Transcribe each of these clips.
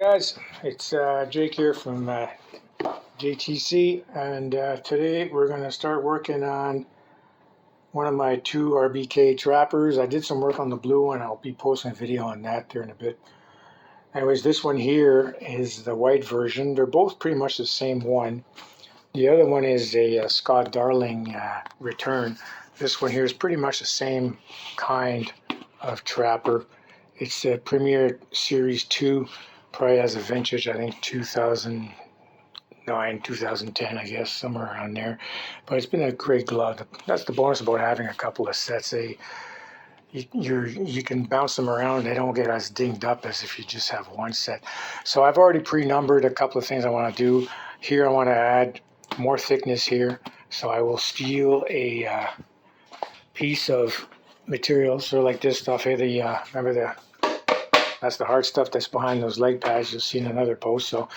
Guys, it's Jake here from JTC, and today we're going to start working on one of my two RBK trappers. I did some work on the blue one. I'll be posting a video on that there in a bit. Anyways, this one here is the white version. They're both pretty much the same one. The other one is a Scott Darling return. This one here is pretty much the same kind of trapper. It's a Premier Series II. Probably has a vintage, I think 2009, 2010, I guess, somewhere around there. But it's been a great glove. That's the bonus about having a couple of sets. You can bounce them around. They don't get as dinged up as if you just have one set. So I've already pre-numbered a couple of things I want to do. Here I want to add more thickness here. So I will steal a piece of material, so like this stuff here. That's the hard stuff that's behind those leg pads you'll see in another post. So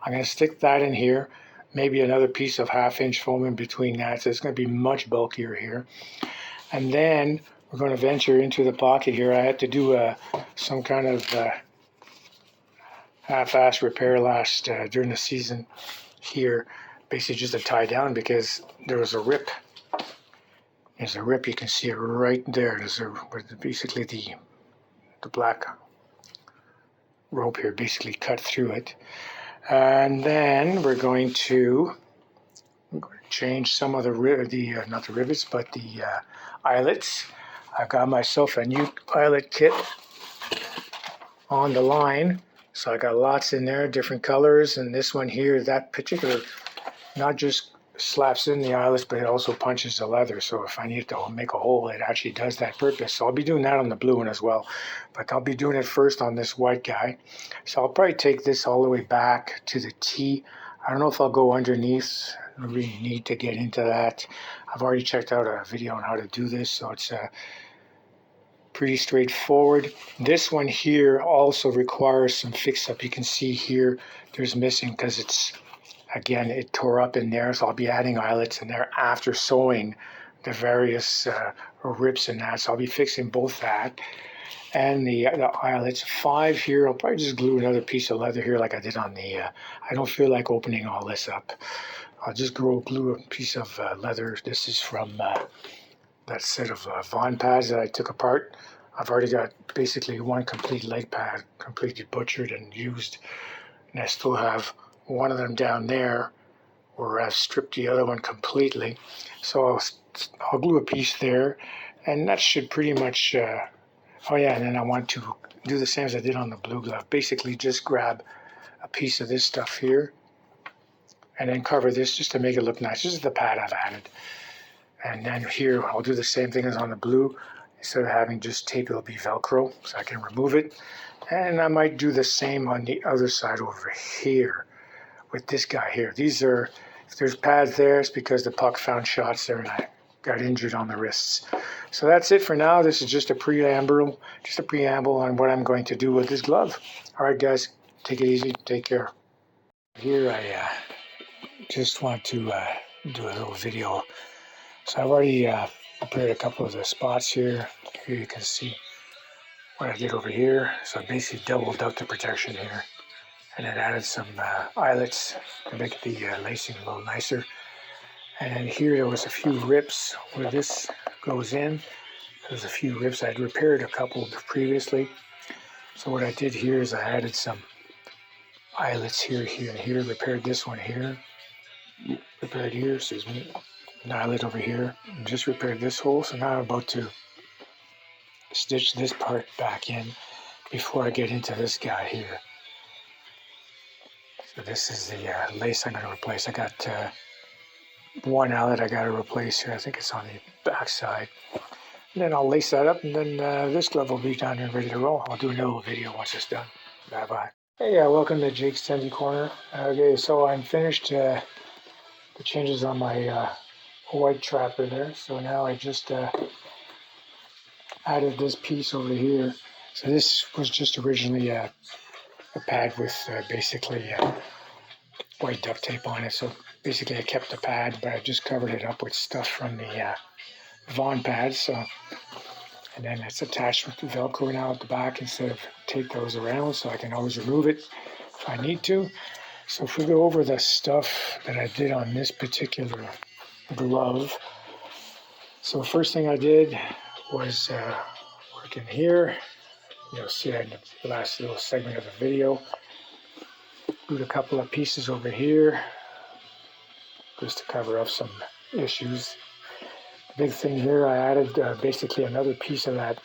I'm going to stick that in here, maybe another piece of 1/2-inch foam in between that. So it's going to be much bulkier here. And then we're going to venture into the pocket here. I had to do some kind of half-ass repair during the season here, basically just to tie down because there was a rip. There's a rip, you can see it right there. Basically the black rope here basically cut through it. And then we're going to change some of the not the rivets, but the eyelets. I got myself a new eyelet kit on the line, so I got lots in there, different colors. And this one here, that particular, not just slaps in the eyelets, but it also punches the leather. So if I need to make a hole, it actually does that purpose. So I'll be doing that on the blue one as well, but I'll be doing it first on this white guy. So I'll probably take this all the way back to the T. I don't know if I'll go underneath. I really need to get into that. I've already checked out a video on how to do this, so it's pretty straightforward. This one here also requires some fix-up. You can see here there's missing because again, it tore up in there, so I'll be adding eyelets in there after sewing the various rips in that. So I'll be fixing both that and the eyelets. 5 here, I'll probably just glue another piece of leather here like I did on the, I don't feel like opening all this up. I'll just glue a piece of leather. This is from that set of Von pads that I took apart. I've already got basically one complete leg pad, completely butchered and used, and I still have one of them down there where I've stripped the other one completely. So I'll glue a piece there, and that should pretty much, oh yeah, and then I want to do the same as I did on the blue glove. Basically just grab a piece of this stuff here and then cover this just to make it look nice. This is the pad I've added. And then here I'll do the same thing as on the blue. Instead of having just tape, it'll be Velcro, so I can remove it. And I might do the same on the other side over here with this guy here. These are, if there's pads there, it's because the puck found shots there and I got injured on the wrists. So that's it for now. This is just a preamble on what I'm going to do with this glove. All right, guys, take it easy. Take care. Here I just want to do a little video. So I've already prepared a couple of the spots here. Here you can see what I did over here. So I basically doubled up the protection here. And then added some eyelets to make the lacing a little nicer. And then here there was a few rips where this goes in. There's a few rips. I'd repaired a couple previously. So what I did here is I added some eyelets here, and here. Repaired this one here. Repaired here, excuse me. An eyelet over here. And just repaired this hole. So now I'm about to stitch this part back in before I get into this guy here. So this is the lace I'm going to replace. I got one eyelet I got to replace here. I think it's on the back side. And then I'll lace that up, and then this glove will be down here ready to roll. I'll do another video once it's done. Bye-bye. Hey, welcome to Jake's Trendy Corner. Okay, so I'm finished the changes on my white trapper there. So now I just added this piece over here. So this was just originally a pad with basically white duct tape on it. So basically I kept the pad, but I just covered it up with stuff from the Von pads. So and then it's attached with the Velcro now at the back instead of tape those around, so I can always remove it if I need to. So if we go over the stuff that I did on this particular glove. So first thing I did was work in here. You'll see that in the last little segment of the video. Glued a couple of pieces over here just to cover up some issues. The big thing here, I added basically another piece of that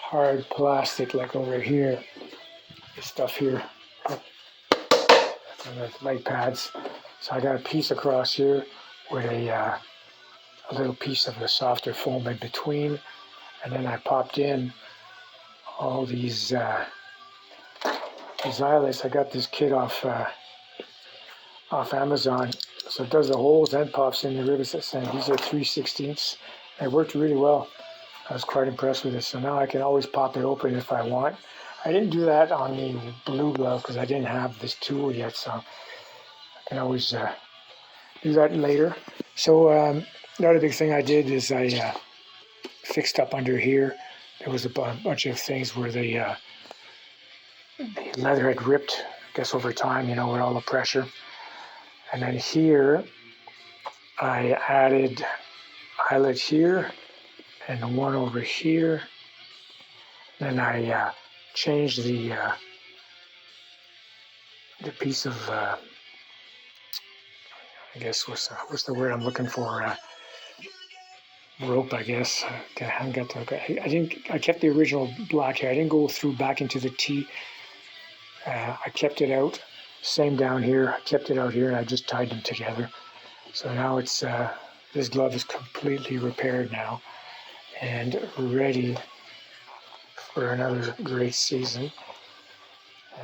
hard plastic, like over here, this stuff here, and the light pads. So I got a piece across here with a little piece of the softer foam in between, and then I popped in all these eyelets. I got this kit off Amazon, so it does the holes and pops in the rivets. And these are 3/16. It worked really well. I was quite impressed with it. So now I can always pop it open if I want. I didn't do that on the blue glove because I didn't have this tool yet, so I can always do that later. So the other big thing I did is I fixed up under here. There was a bunch of things where the leather had ripped, I guess over time, you know, with all the pressure. And then here, I added eyelet here and one over here. Then I changed the piece of, I guess, what's the word I'm looking for? Rope, I guess. I haven't got the, I kept the original black here. I didn't go through back into the T. I kept it out. Same down here. I kept it out here and I just tied them together. So now it's, this glove is completely repaired now and ready for another great season.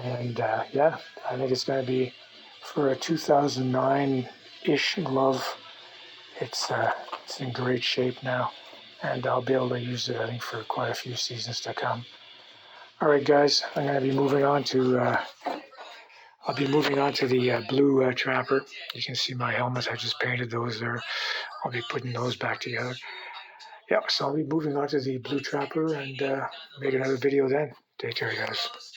And yeah, I think it's going to be, for a 2009-ish glove, it's in great shape now, and I'll be able to use it, I think, for quite a few seasons to come. All right, guys, I'm going to be moving on to the blue trapper. You can see my helmets. I just painted those there. I'll be putting those back together. Yeah, so I'll be moving on to the blue trapper and make another video then. Take care, guys.